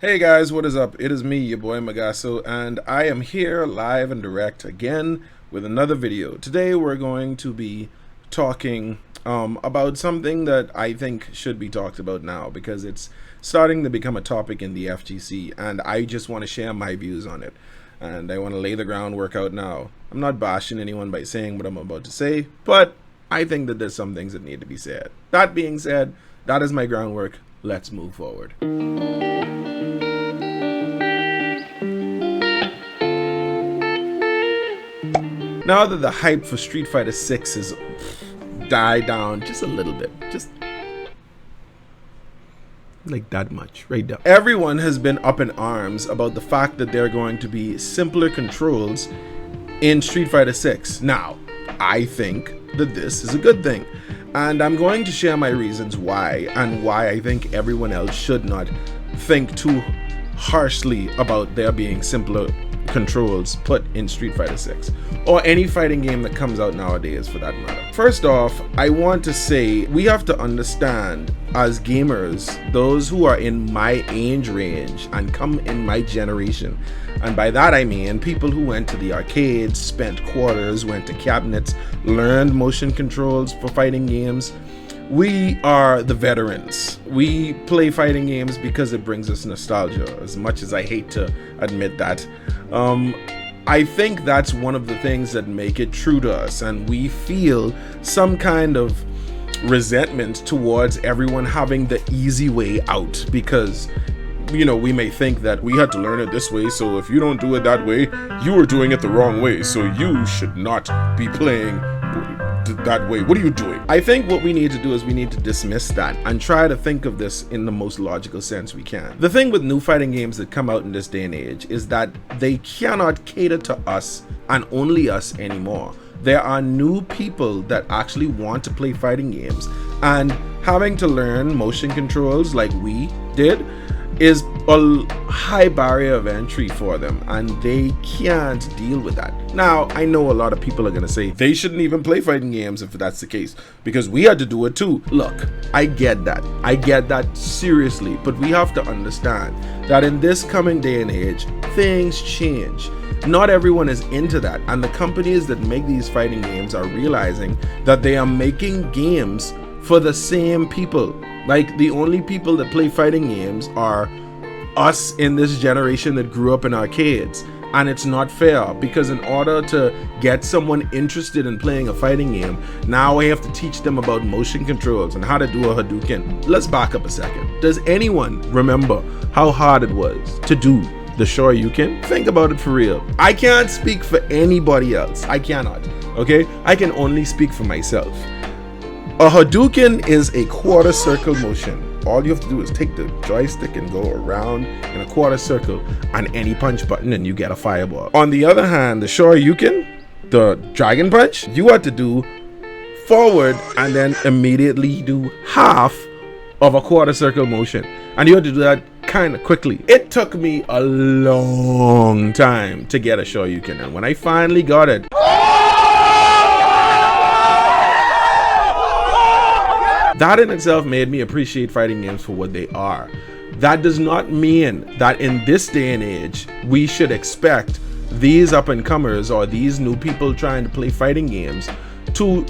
Hey guys, what is up? It is me, your boy Magaso, and I am here live and direct again with another video. Today we're going to be talking about something that I think should be talked about now because it's starting to become a topic in the FGC, and I just want to share my views on it. And I want to lay the groundwork out now. I'm not bashing anyone by saying what I'm about to say, but I think that there's some things that need to be said. That being said, that is my groundwork. Let's move forward. Now that the hype for Street Fighter 6 has died down just a little bit, just like that much, right down. Everyone has been up in arms about the fact that there are going to be simpler controls in Street Fighter 6. Now, I think that this is a good thing, and I'm going to share my reasons why and why I think everyone else should not think too harshly about there being simpler controls put in Street Fighter 6 or any fighting game that comes out nowadays for that matter. First off, I want to say we have to understand as gamers, those who are in my age range and come in my generation, and by that I mean people who went to the arcades, spent quarters, went to cabinets, learned motion controls for fighting games. We are the veterans. We play fighting games because it brings us nostalgia, as much as I hate to admit that. I think that's one of the things that make it true to us, and we feel some kind of resentment towards everyone having the easy way out because, you know, we may think that we had to learn it this way, so if you don't do it that way, you are doing it the wrong way, so you should not be playing that way. What are you doing? I think what we need to do is we need to dismiss that and try to think of this in the most logical sense we can. The thing with new fighting games that come out in this day and age is that they cannot cater to us and only us anymore. There are new people that actually want to play fighting games, and having to learn motion controls like we did is a high barrier of entry for them, and they can't deal with that. Now, I know a lot of people are going to say they shouldn't even play fighting games if that's the case, because we had to do it too. Look, I get that. I get that seriously, but we have to understand that in this coming day and age, things change. Not everyone is into that, and the companies that make these fighting games are realizing that they are making games for the same people. Like, the only people that play fighting games are us in this generation that grew up in arcades. And it's not fair, because in order to get someone interested in playing a fighting game, now I have to teach them about motion controls and how to do a Hadouken. Let's back up a second. Does anyone remember how hard it was to do the Shoryuken? Think about it for real. I can't speak for anybody else. I cannot. Okay? I can only speak for myself. A Hadouken is a quarter circle motion. All you have to do is take the joystick and go around in a quarter circle on any punch button and you get a fireball. On the other hand, the Shoryuken, the Dragon Punch, you have to do forward and then immediately do half of a quarter circle motion. And you have to do that kind of quickly. It took me a long time to get a Shoryuken, and when I finally got it, that in itself made me appreciate fighting games for what they are. That does not mean that in this day and age, we should expect these up-and-comers or these new people trying to play fighting games to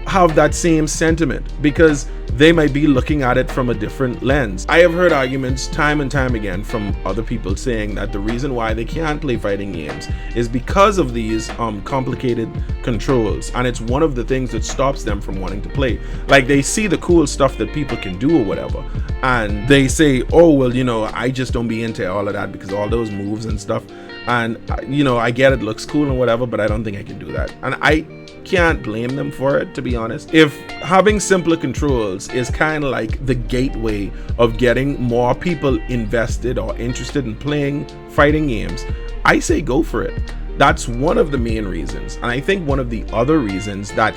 have that same sentiment, because they might be looking at it from a different lens. I have heard arguments time and time again from other people saying that the reason why they can't play fighting games is because of these complicated controls, and it's one of the things that stops them from wanting to play. Like, they see the cool stuff that people can do or whatever, and they say, oh well, you know, I just don't be into all of that because all those moves and stuff, and you know, I get it looks cool and whatever, but I don't think I can do that. And I can't blame them for it, to be honest. If having simpler controls is kind of like the gateway of getting more people invested or interested in playing fighting games, I say go for it. That's one of the main reasons. And I think one of the other reasons that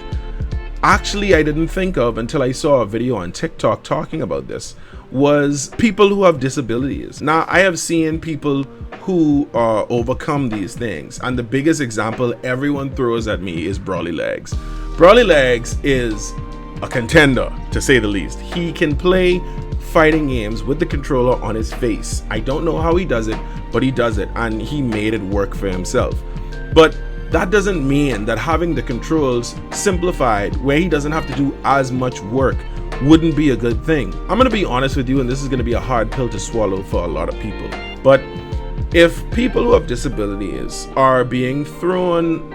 actually I didn't think of until I saw a video on TikTok talking about this was people who have disabilities. Now, I have seen people who overcome these things, and the biggest example everyone throws at me is Brawly Legs. Brawly Legs is a contender, to say the least. He can play fighting games with the controller on his face. I don't know how he does it, but he does it, and he made it work for himself. But that doesn't mean that having the controls simplified where he doesn't have to do as much work wouldn't be a good thing. I'm gonna be honest with you, and this is gonna be a hard pill to swallow for a lot of people, but if people who have disabilities are being thrown,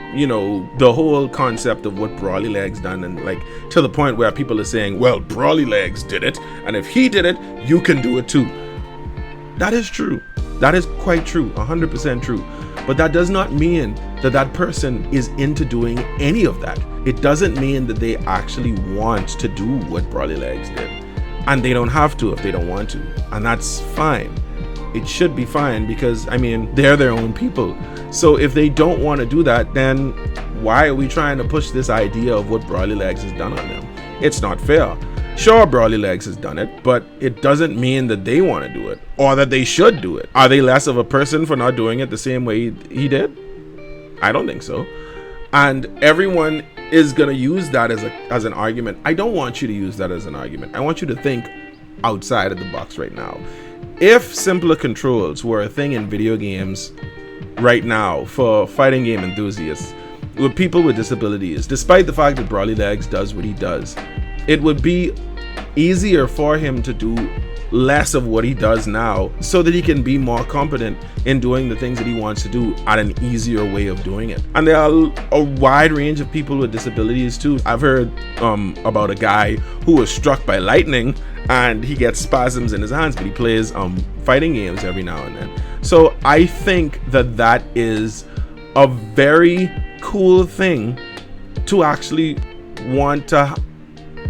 the whole concept of what Brawly Legs done, and like to the point where people are saying, well, Brawly Legs did it, and if he did it, you can do it too. That is true. That is quite true, 100% true. But that does not mean that that person is into doing any of that. It doesn't mean that they actually want to do what Brawly Legs did. And they don't have to if they don't want to. And that's fine. It should be fine because, they're their own people. So if they don't want to do that, then why are we trying to push this idea of what Brawly Legs has done on them? It's not fair. Sure, Brawly Legs has done it, but it doesn't mean that they want to do it or that they should do it. Are they less of a person for not doing it the same way he did? I don't think so. And everyone is going to use that as an argument. I don't want you to use that as an argument. I want you to think outside of the box right now. If simpler controls were a thing in video games right now for fighting game enthusiasts, with people with disabilities, despite the fact that Brawly Legs does what he does, it would be easier for him to do less of what he does now so that he can be more competent in doing the things that he wants to do at an easier way of doing it. And there are a wide range of people with disabilities too. I've heard about a guy who was struck by lightning and he gets spasms in his hands, but he plays fighting games every now and then. So I think that is a very cool thing to actually want to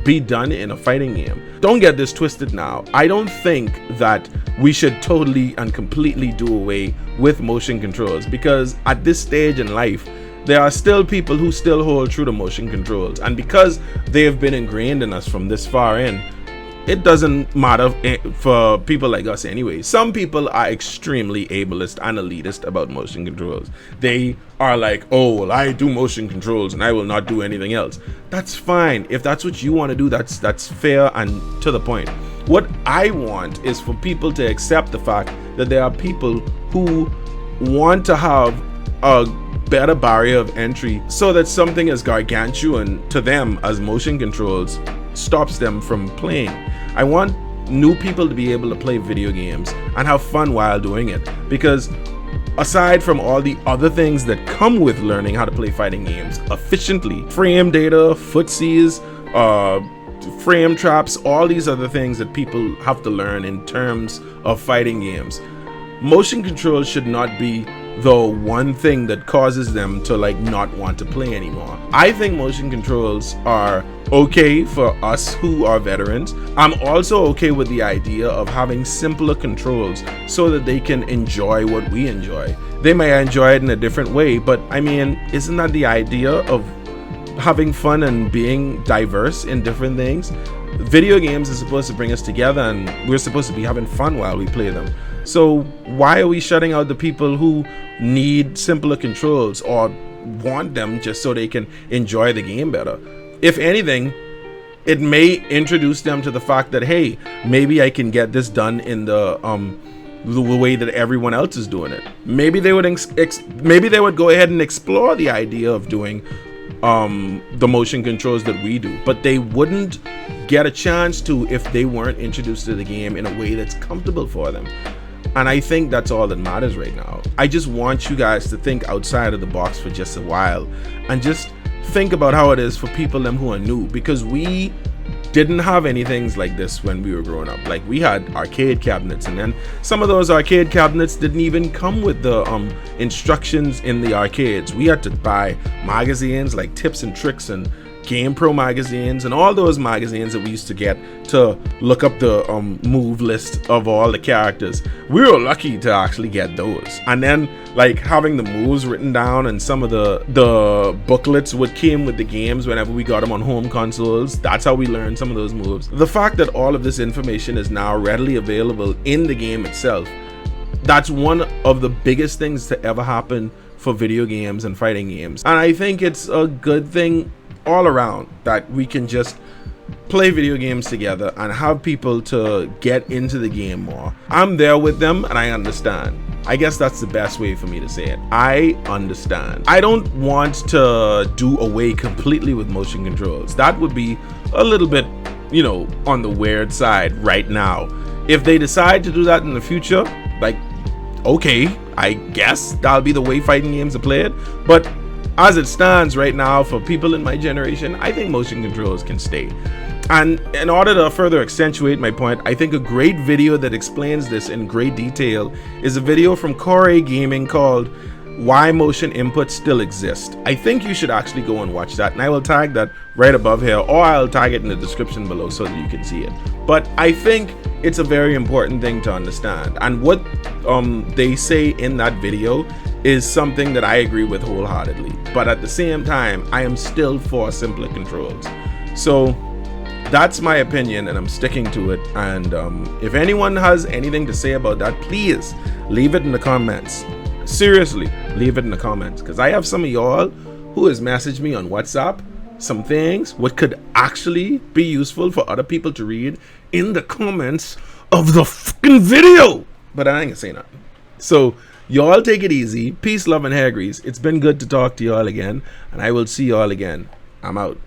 be done in a fighting game. Don't get this twisted now. I don't think that we should totally and completely do away with motion controls, because at this stage in life there are still people who still hold true to motion controls, and because they have been ingrained in us from this far in, it doesn't matter for people like us anyway. Some people are extremely ableist and elitist about motion controls. They are like, oh, well, I do motion controls and I will not do anything else. That's fine. If that's what you want to do, that's fair and to the point. What I want is for people to accept the fact that there are people who want to have a better barrier of entry so that something as gargantuan to them as motion controls stops them from playing. I want new people to be able to play video games and have fun while doing it, because aside from all the other things that come with learning how to play fighting games efficiently, frame data, footsies, frame traps, all these other things that people have to learn in terms of fighting games, motion control should not be the one thing that causes them to not want to play anymore. I think motion controls are okay for us who are veterans. I'm also okay with the idea of having simpler controls so that they can enjoy what we enjoy. They may enjoy it in a different way, but isn't that the idea of having fun and being diverse in different things? Video games are supposed to bring us together, and we're supposed to be having fun while we play them. So why are we shutting out the people who need simpler controls or want them just so they can enjoy the game better? If anything, it may introduce them to the fact that, hey, maybe I can get this done in the way that everyone else is doing it. Maybe they would maybe they would go ahead and explore the idea of doing the motion controls that we do, but they wouldn't get a chance to if they weren't introduced to the game in a way that's comfortable for them. And I think that's all that matters right now. I just want you guys to think outside of the box for just a while and just think about how it is for people who are new, because we didn't have anything like this when we were growing up. We had arcade cabinets, and then some of those arcade cabinets didn't even come with the instructions in the arcades. We had to buy magazines like Tips and Tricks and Game Pro magazines and all those magazines that we used to get to look up the move list of all the characters. We were lucky to actually get those, and then having the moves written down, and some of the booklets what came with the games whenever we got them on home consoles. That's how we learned some of those moves. The fact that all of this information is now readily available in the game itself, that's one of the biggest things to ever happen for video games and fighting games. And I think it's a good thing all around that we can just play video games together and have people to get into the game more. I'm there with them and I understand. I guess that's the best way for me to say it. I understand. I don't want to do away completely with motion controls. That would be a little bit, you know, on the weird side right now. If they decide to do that in the future, like, okay, I guess that'll be the way fighting games are played. But as it stands right now, for people in my generation, I think motion controls can stay. And in order to further accentuate my point, I think a great video that explains this in great detail is a video from Core Gaming called Why Motion Input Still Exists. I think you should actually go and watch that, and I will tag that right above here, or I'll tag it in the description below so that you can see it. But I think it's a very important thing to understand, and what they say in that video is something that I agree with wholeheartedly. But at the same time, I am still for simpler controls. So that's my opinion, and I'm sticking to it. And if anyone has anything to say about that, please leave it in the comments. Seriously, leave it in the comments, because I have some of y'all who has messaged me on WhatsApp some things what could actually be useful for other people to read in the comments of the fucking video. But I ain't gonna say nothing. So y'all take it easy. Peace, love, and hair grease. It's been good to talk to y'all again, and I will see y'all again. I'm out.